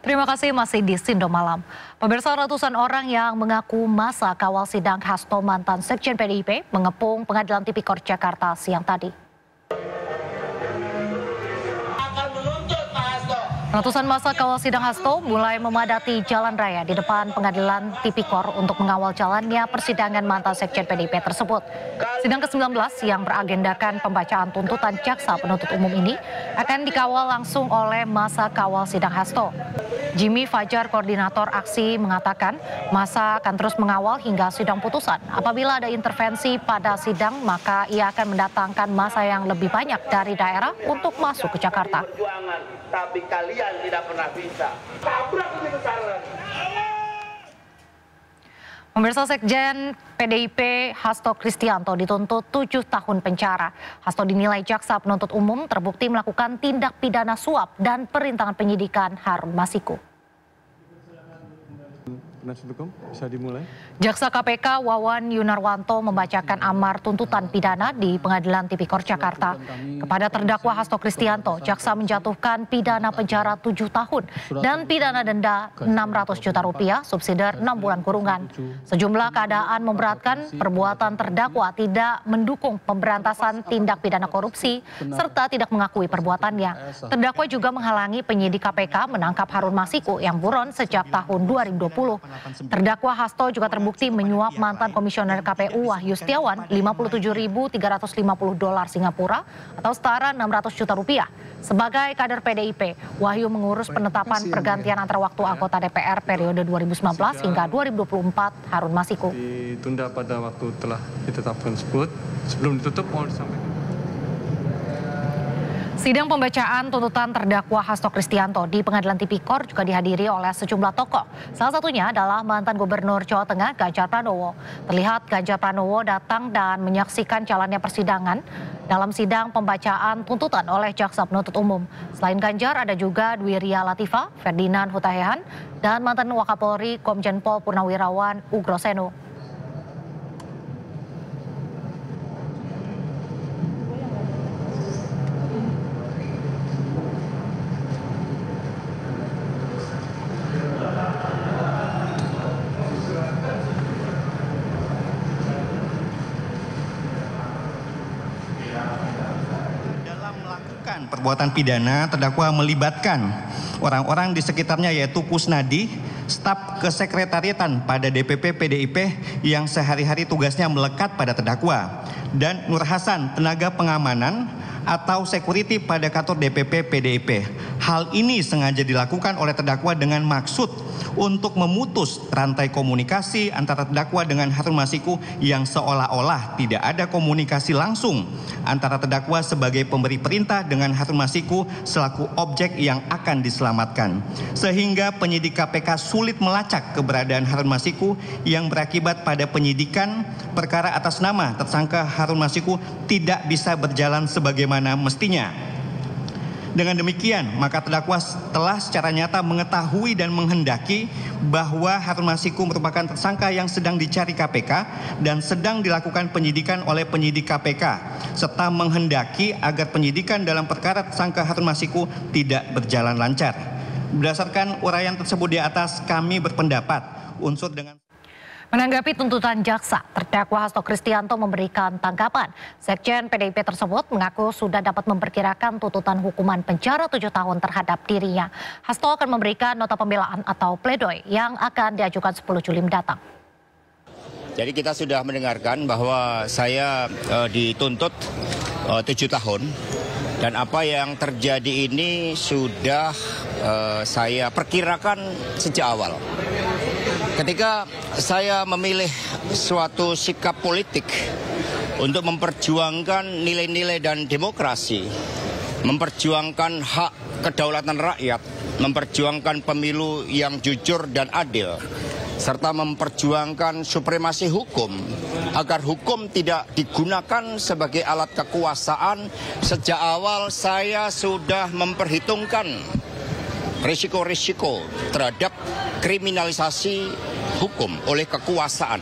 Terima kasih masih di Sindo Malam. Pemirsa, ratusan orang yang mengaku masa kawal sidang Hasto mantan Sekjen PDIP mengepung Pengadilan Tipikor Jakarta siang tadi. Ratusan masa kawal sidang Hasto mulai memadati jalan raya di depan Pengadilan Tipikor untuk mengawal jalannya persidangan mantan Sekjen PDIP tersebut. Sidang ke-19 yang beragendakan pembacaan tuntutan jaksa penuntut umum ini akan dikawal langsung oleh masa kawal sidang Hasto. Jimmy Fajar, koordinator aksi, mengatakan masa akan terus mengawal hingga sidang putusan. Apabila ada intervensi pada sidang, maka ia akan mendatangkan masa yang lebih banyak dari daerah untuk masuk ke Jakarta. Tapi kalian tidak pernah bisa. Tabrak ini sekarang. Pemirsa, Sekjen PDIP Hasto Kristianto dituntut 7 tahun penjara. Hasto dinilai jaksa penuntut umum terbukti melakukan tindak pidana suap dan perintangan penyidikan Harun Masiku. Penasihat hukum bisa dimulai. Jaksa KPK Wawan Yunarwanto membacakan amar tuntutan pidana di Pengadilan Tipikor Jakarta. Kepada terdakwa Hasto Kristianto, jaksa menjatuhkan pidana penjara 7 tahun dan pidana denda 600 juta rupiah, subsidiar 6 bulan kurungan. Sejumlah keadaan memberatkan, perbuatan terdakwa tidak mendukung pemberantasan tindak pidana korupsi serta tidak mengakui perbuatannya. Terdakwa juga menghalangi penyidik KPK menangkap Harun Masiku yang buron sejak tahun 2020. Terdakwa Hasto juga terbukti menyuap mantan komisioner KPU Wahyu Setiawan $57.350 Singapura atau setara 600 juta rupiah. Sebagai kader PDIP, Wahyu mengurus penetapan pergantian antara waktu anggota DPR periode 2019 hingga 2024 Harun Masiku. Ditunda pada waktu telah ditetapkan tersebut. Sebelum ditutup mau disampaikan. Sidang pembacaan tuntutan terdakwa Hasto Kristianto di Pengadilan Tipikor juga dihadiri oleh sejumlah tokoh. Salah satunya adalah mantan Gubernur Jawa Tengah Ganjar Pranowo. Terlihat Ganjar Pranowo datang dan menyaksikan jalannya persidangan dalam sidang pembacaan tuntutan oleh jaksa penuntut umum. Selain Ganjar ada juga Dwi Ria Latifah, Ferdinand Hutahian, dan mantan Wakapolri Komjen Pol Purnawirawan Ugro Seno. Perbuatan pidana, terdakwa melibatkan orang-orang di sekitarnya yaitu Kusnadi, staf kesekretariatan pada DPP PDIP yang sehari-hari tugasnya melekat pada terdakwa, dan Nur Hasan, tenaga pengamanan atau security pada kantor DPP PDIP. Hal ini sengaja dilakukan oleh terdakwa dengan maksud untuk memutus rantai komunikasi antara terdakwa dengan Harun Masiku yang seolah-olah tidak ada komunikasi langsung antara terdakwa sebagai pemberi perintah dengan Harun Masiku selaku objek yang akan diselamatkan. Sehingga penyidik KPK sulit melacak keberadaan Harun Masiku yang berakibat pada penyidikan perkara atas nama tersangka Harun Masiku tidak bisa berjalan sebagaimana mestinya. Dengan demikian, maka terdakwa telah secara nyata mengetahui dan menghendaki bahwa Harun Masiku merupakan tersangka yang sedang dicari KPK dan sedang dilakukan penyidikan oleh penyidik KPK, serta menghendaki agar penyidikan dalam perkara tersangka Harun Masiku tidak berjalan lancar. Berdasarkan uraian tersebut di atas, kami berpendapat unsur dengan Menanggapi tuntutan jaksa, terdakwa Hasto Kristianto memberikan tanggapan. Sekjen PDIP tersebut mengaku sudah dapat memperkirakan tuntutan hukuman penjara 7 tahun terhadap dirinya. Hasto akan memberikan nota pembelaan atau pledoi yang akan diajukan 10 Juli mendatang. Jadi kita sudah mendengarkan bahwa saya dituntut 7 tahun. Dan apa yang terjadi ini sudah saya perkirakan sejak awal. Ketika saya memilih suatu sikap politik untuk memperjuangkan nilai-nilai dan demokrasi, memperjuangkan hak kedaulatan rakyat, memperjuangkan pemilu yang jujur dan adil, serta memperjuangkan supremasi hukum, agar hukum tidak digunakan sebagai alat kekuasaan, sejak awal saya sudah memperhitungkan risiko-risiko terhadap kriminalisasi hukum oleh kekuasaan.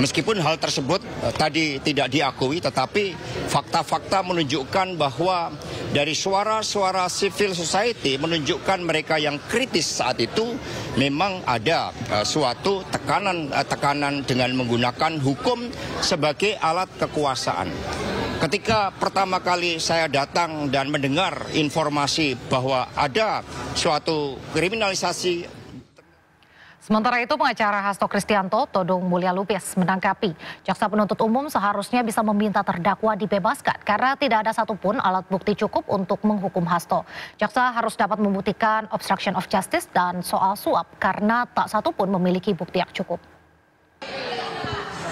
Meskipun hal tersebut tadi tidak diakui, tetapi fakta-fakta menunjukkan bahwa dari suara-suara civil society menunjukkan mereka yang kritis saat itu memang ada suatu tekanan dengan menggunakan hukum sebagai alat kekuasaan. Ketika pertama kali saya datang dan mendengar informasi bahwa ada suatu kriminalisasi. Sementara itu, pengacara Hasto Kristianto, Todung Mulya Lubis, menanggapi jaksa penuntut umum seharusnya bisa meminta terdakwa dibebaskan karena tidak ada satupun alat bukti cukup untuk menghukum Hasto. Jaksa harus dapat membuktikan obstruction of justice dan soal suap karena tak satupun memiliki bukti yang cukup.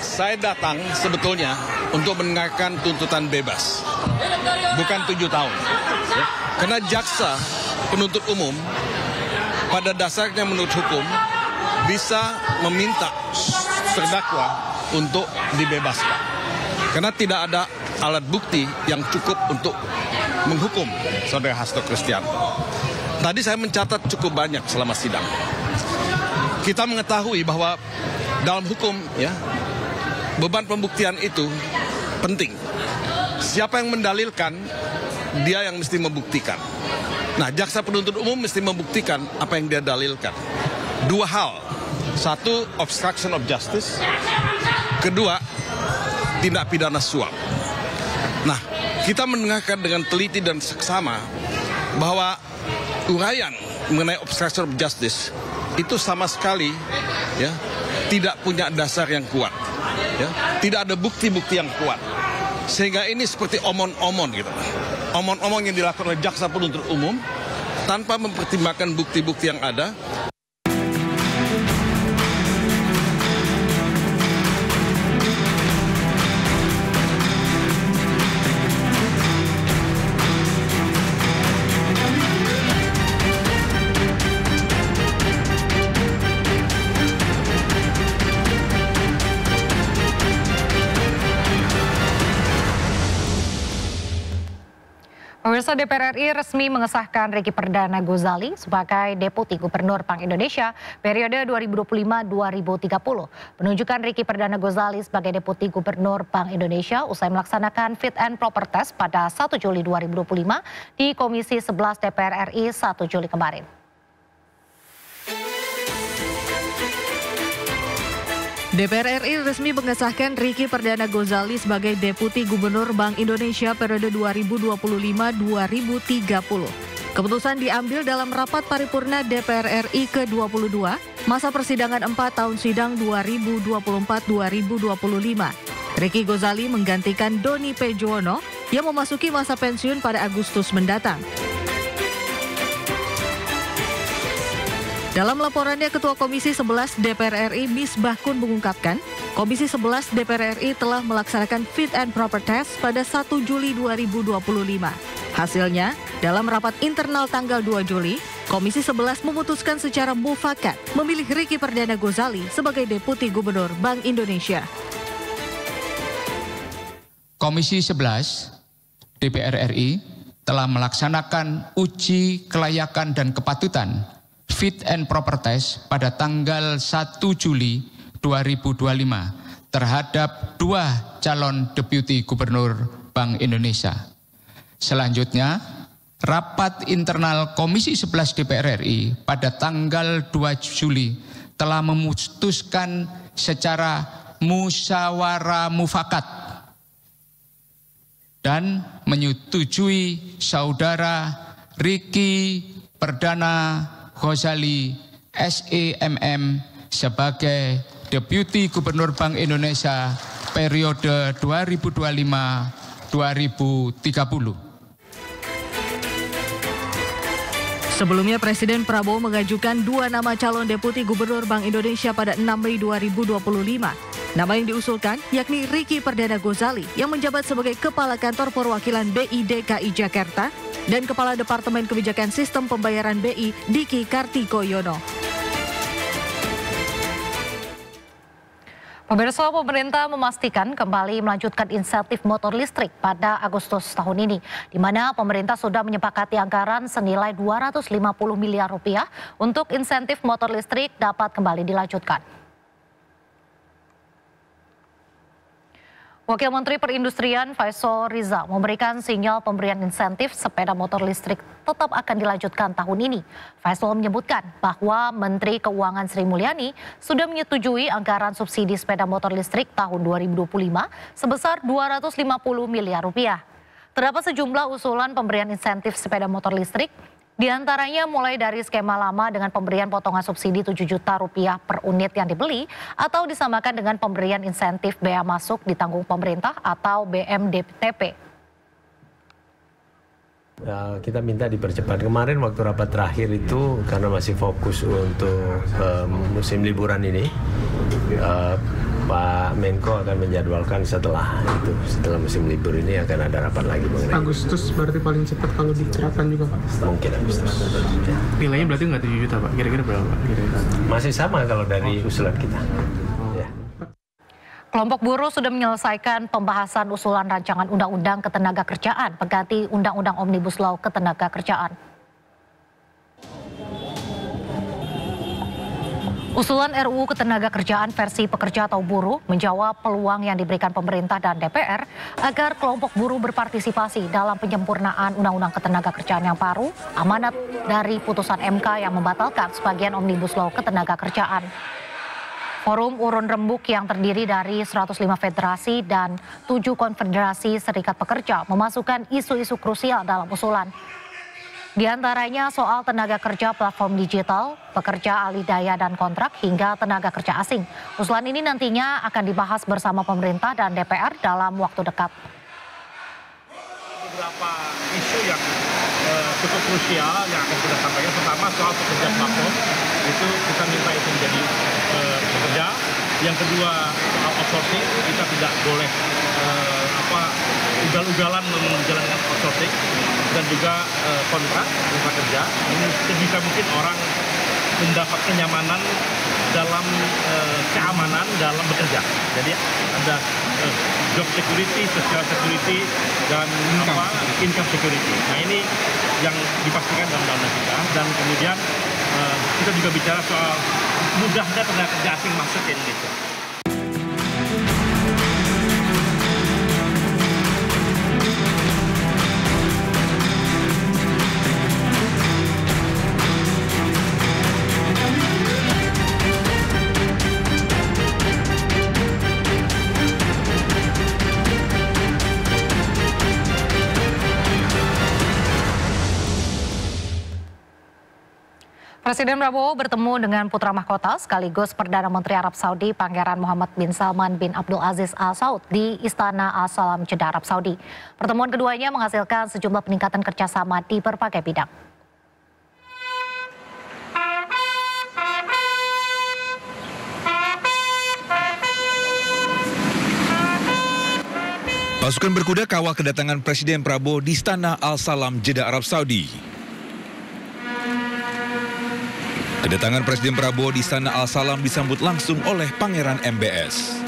Saya datang sebetulnya untuk mendengarkan tuntutan bebas, bukan 7 tahun. Karena jaksa penuntut umum pada dasarnya menurut hukum bisa meminta terdakwa untuk dibebaskan. Karena tidak ada alat bukti yang cukup untuk menghukum saudara Hasto Kristianto. Tadi saya mencatat cukup banyak selama sidang. Kita mengetahui bahwa dalam hukum ya, beban pembuktian itu penting. Siapa yang mendalilkan, dia yang mesti membuktikan. Nah, jaksa penuntut umum mesti membuktikan apa yang dia dalilkan. 2 hal. 1, obstruction of justice. 2, tindak pidana suap. Nah, kita mendengarkan dengan teliti dan seksama bahwa uraian mengenai obstruction of justice itu sama sekali ya tidak punya dasar yang kuat. Ya, tidak ada bukti-bukti yang kuat. Sehingga ini seperti omon-omon gitu. Omon-omon yang dilakukan oleh jaksa penuntut umum tanpa mempertimbangkan bukti-bukti yang ada. Pemirsa, DPR RI resmi mengesahkan Ricky Perdana Gozali sebagai Deputi Gubernur Bank Indonesia periode 2025-2030. Penunjukan Ricky Perdana Gozali sebagai Deputi Gubernur Bank Indonesia usai melaksanakan fit and proper test pada 1 Juli 2025 di Komisi 11 DPR RI 1 Juli kemarin. DPR RI resmi mengesahkan Ricky Perdana Gozali sebagai Deputi Gubernur Bank Indonesia periode 2025-2030. Keputusan diambil dalam rapat paripurna DPR RI ke-22, masa persidangan 4 tahun sidang 2024-2025. Ricky Gozali menggantikan Doni P. Juwono yang memasuki masa pensiun pada Agustus mendatang. Dalam laporannya, Ketua Komisi 11 DPR RI Misbah Kun mengungkapkan, Komisi 11 DPR RI telah melaksanakan fit and proper test pada 1 Juli 2025. Hasilnya, dalam rapat internal tanggal 2 Juli, Komisi 11 memutuskan secara mufakat memilih Ricky Perdana Gozali sebagai Deputi Gubernur Bank Indonesia. Komisi 11 DPR RI telah melaksanakan uji kelayakan dan kepatutan fit and proper test pada tanggal 1 Juli 2025 terhadap 2 calon Deputi Gubernur Bank Indonesia. Selanjutnya, rapat internal Komisi 11 DPR RI pada tanggal 2 Juli telah memutuskan secara musyawarah mufakat dan menyetujui saudara Ricky Perdana Gozali SEMM sebagai Deputi Gubernur Bank Indonesia periode 2025-2030. Sebelumnya, Presiden Prabowo mengajukan 2 nama calon Deputi Gubernur Bank Indonesia pada 6 Mei 2025. Nama yang diusulkan yakni Ricky Perdana Gozali yang menjabat sebagai Kepala Kantor Perwakilan BI DKI Jakarta dan Kepala Departemen Kebijakan Sistem Pembayaran BI Diki Kartikoyono. Pemirsa, pemerintah memastikan kembali melanjutkan insentif motor listrik pada Agustus tahun ini, di mana pemerintah sudah menyepakati anggaran senilai 250 miliar rupiah untuk insentif motor listrik dapat kembali dilanjutkan. Wakil Menteri Perindustrian Faisal Riza memberikan sinyal pemberian insentif sepeda motor listrik tetap akan dilanjutkan tahun ini. Faisal menyebutkan bahwa Menteri Keuangan Sri Mulyani sudah menyetujui anggaran subsidi sepeda motor listrik tahun 2025 sebesar 250 miliar rupiah. Terdapat sejumlah usulan pemberian insentif sepeda motor listrik, di antaranya mulai dari skema lama dengan pemberian potongan subsidi 7 juta rupiah per unit yang dibeli atau disamakan dengan pemberian insentif bea masuk ditanggung pemerintah atau BMDTP. Kita minta dipercepat. Kemarin waktu rapat terakhir itu karena masih fokus untuk musim liburan ini, Pak Menko akan menjadwalkan setelah musim libur ini akan ada rapat lagi mengenai Agustus berarti paling cepat kalau dicerahkan juga Pak? Mungkin Agustus. Nilainya berarti nggak 7 juta Pak? Kira-kira berapa Pak? Masih sama kalau dari usulan kita. Ya. Kelompok buruh sudah menyelesaikan pembahasan usulan rancangan Undang-Undang Ketenagakerjaan pengganti Undang-Undang Omnibus Law Ketenagakerjaan. Usulan RUU Ketenagakerjaan versi pekerja atau buruh menjawab peluang yang diberikan pemerintah dan DPR agar kelompok buruh berpartisipasi dalam penyempurnaan Undang-Undang Ketenagakerjaan yang baru, amanat dari putusan MK yang membatalkan sebagian Omnibus Law Ketenagakerjaan. Forum Urun Rembuk yang terdiri dari 105 federasi dan 7 konfederasi serikat pekerja memasukkan isu-isu krusial dalam usulan. Di antaranya soal tenaga kerja platform digital, pekerja alih daya dan kontrak, hingga tenaga kerja asing. Usulan ini nantinya akan dibahas bersama pemerintah dan DPR dalam waktu dekat. Beberapa isu yang cukup krusial yang akan kita sampaikan. Pertama soal pekerja platform, itu kita minta itu menjadi pekerja. Yang kedua soal outsourcing, kita tidak boleh ugal-ugalan menjalankan outsourcing, dan juga kontrak kerja. Ini sebisa mungkin orang mendapat kenyamanan dalam keamanan dalam bekerja. Jadi ada job security, social security, dan income security. Nah ini yang dipastikan dalam undang-undang kita. Dan kemudian kita juga bicara soal mudahnya tenaga kerja asing masuk ke Indonesia. Presiden Prabowo bertemu dengan putra mahkota sekaligus Perdana Menteri Arab Saudi Pangeran Muhammad bin Salman bin Abdul Aziz Al Saud di Istana Al Salam Jeddah, Arab Saudi. Pertemuan keduanya menghasilkan sejumlah peningkatan kerjasama di berbagai bidang. Pasukan berkuda kawal kedatangan Presiden Prabowo di Istana Al Salam Jeddah, Arab Saudi. Kedatangan Presiden Prabowo di Istana Al Salam disambut langsung oleh Pangeran MBS.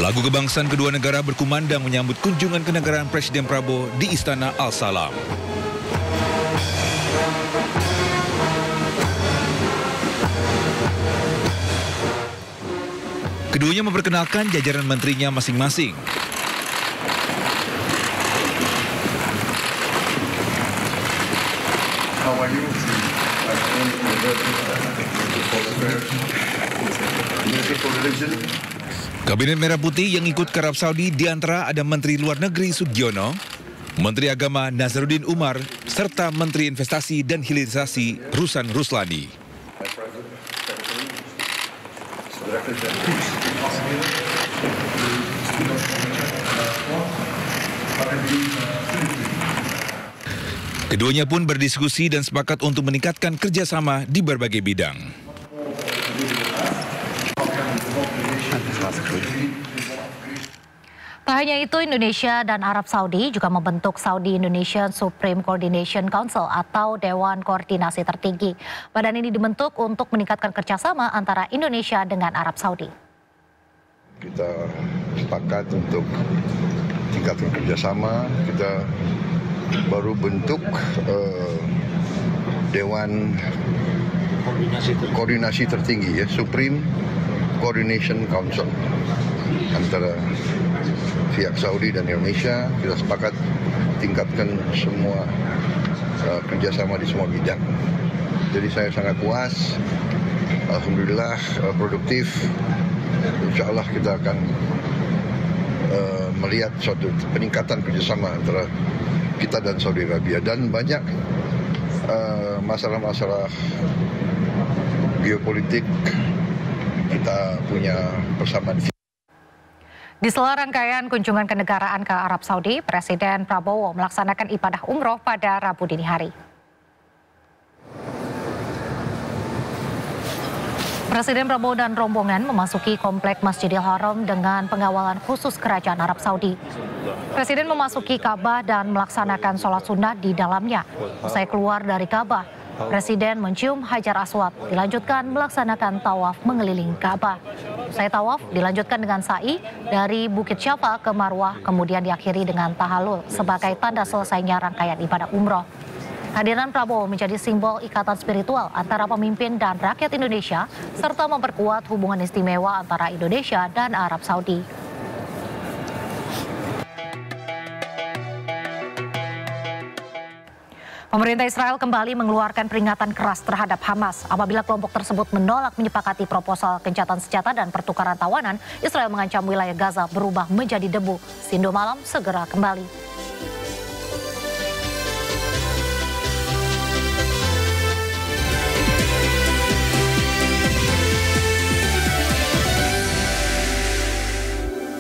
Lagu kebangsaan kedua negara berkumandang menyambut kunjungan kenegaraan Presiden Prabowo di Istana Al Salam. Keduanya memperkenalkan jajaran menterinya masing-masing. Kabinet Merah Putih yang ikut ke Arab Saudi diantara ada Menteri Luar Negeri Sugiono, Menteri Agama Nazaruddin Umar, serta Menteri Investasi dan Hilirisasi Ruslan Ruslani. Keduanya pun berdiskusi dan sepakat untuk meningkatkan kerjasama di berbagai bidang. Tak hanya itu, Indonesia dan Arab Saudi juga membentuk Saudi Indonesian Supreme Coordination Council atau Dewan Koordinasi Tertinggi. Badan ini dibentuk untuk meningkatkan kerjasama antara Indonesia dengan Arab Saudi. Kita sepakat untuk tingkatkan kerjasama. Kita baru bentuk Dewan Koordinasi Tertinggi, ya, Supreme Coordination Council antara pihak Saudi dan Indonesia. Kita sepakat tingkatkan semua kerjasama di semua bidang. Jadi saya sangat puas, alhamdulillah produktif. Insya Allah kita akan melihat suatu peningkatan kerjasama antara kita dan Saudi Arabia, dan banyak masalah-masalah geopolitik kita punya persamaan. Di sela rangkaian kunjungan kenegaraan ke Arab Saudi, Presiden Prabowo melaksanakan ibadah umroh pada Rabu dini hari. Presiden Prabowo dan rombongan memasuki komplek Masjidil Haram dengan pengawalan khusus Kerajaan Arab Saudi. Presiden memasuki Ka'bah dan melaksanakan sholat sunnah di dalamnya. Usai keluar dari Ka'bah, Presiden mencium Hajar Aswad, dilanjutkan melaksanakan tawaf mengelilingi Ka'bah. Usai tawaf dilanjutkan dengan sa'i dari Bukit Syafa ke Marwah, kemudian diakhiri dengan tahalul sebagai tanda selesainya rangkaian ibadah umroh. Kehadiran Prabowo menjadi simbol ikatan spiritual antara pemimpin dan rakyat Indonesia, serta memperkuat hubungan istimewa antara Indonesia dan Arab Saudi. Pemerintah Israel kembali mengeluarkan peringatan keras terhadap Hamas. Apabila kelompok tersebut menolak menyepakati proposal gencatan senjata dan pertukaran tawanan, Israel mengancam wilayah Gaza berubah menjadi debu. Sindo Malam segera kembali.